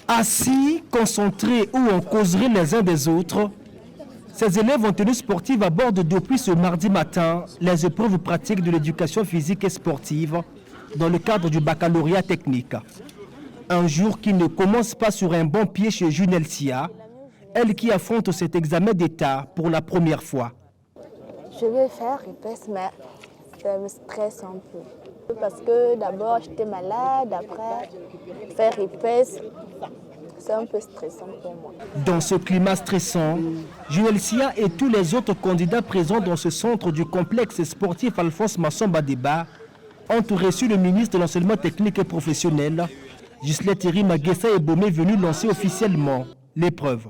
Assis, concentrés où on causerait les uns des autres, ces élèves en tenue sportive abordent depuis ce mardi matin les épreuves pratiques de l'éducation physique et sportive dans le cadre du baccalauréat technique. Un jour qui ne commence pas sur un bon pied chez Junelsia, elle qui affronte cet examen d'État pour la première fois. Je vais faire IPES, mais ça me stresse un peu. Parce que d'abord j'étais malade, après faire IPES, c'est un peu stressant pour moi. Dans ce climat stressant, Junelsia et tous les autres candidats présents dans ce centre du complexe sportif Alphonse Massamba Débat ont reçu le ministre de l'enseignement technique et professionnel, Ghislain Thierry Maguessa Ebomé, venu lancer officiellement l'épreuve.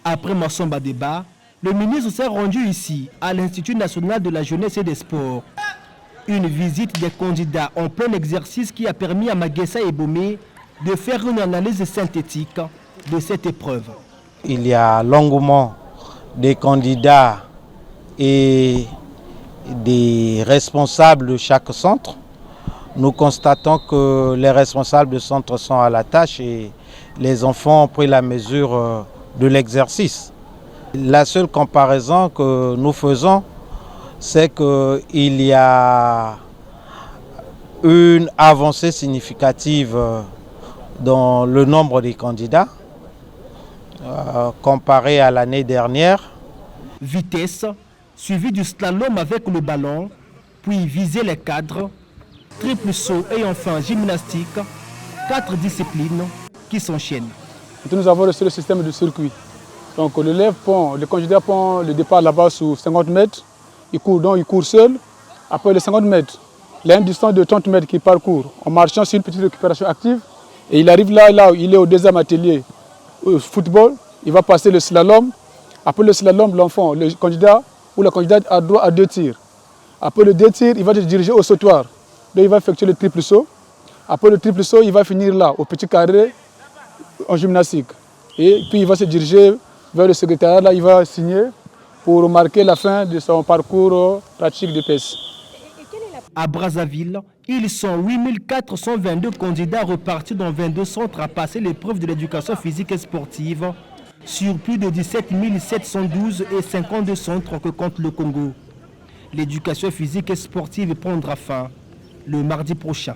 Après Massamba Débat, le ministre s'est rendu ici, à l'Institut national de la jeunesse et des sports. Une visite des candidats en plein exercice qui a permis à Maguessa Ebomé de faire une analyse synthétique de cette épreuve. Il y a l'engouement des candidats et des responsables de chaque centre. Nous constatons que les responsables de centre sont à la tâche et les enfants ont pris la mesure de l'exercice. La seule comparaison que nous faisons, c'est qu'il y a une avancée significative dans le nombre des candidats comparé à l'année dernière. Vitesse, suivi du slalom avec le ballon, puis viser les cadres, triple saut et enfin gymnastique, 4 disciplines qui s'enchaînent. Nous avons reçu le système de circuit. Donc le candidat prend le départ là-bas sur 50 mètres, il court seul. Après les 50 mètres, il y a une distance de 30 mètres qu'il parcourt en marchant sur une petite récupération active. Et il arrive là où il est au deuxième atelier, au football, il va passer le slalom. Après le slalom, le candidat ou la candidate a droit à 2 tirs. Après le 2 tirs, il va se diriger au sautoir. Donc il va effectuer le triple saut. Après le triple saut, il va finir là, au petit carré, en gymnastique. Et puis il va se diriger vers le secrétariat, là il va signer pour marquer la fin de son parcours pratique de PES. À Brazzaville, ils sont 8422 candidats repartis dans 22 centres à passer l'épreuve de l'éducation physique et sportive sur plus de 17 712 et 52 centres que compte le Congo. L'éducation physique et sportive prendra fin le mardi prochain.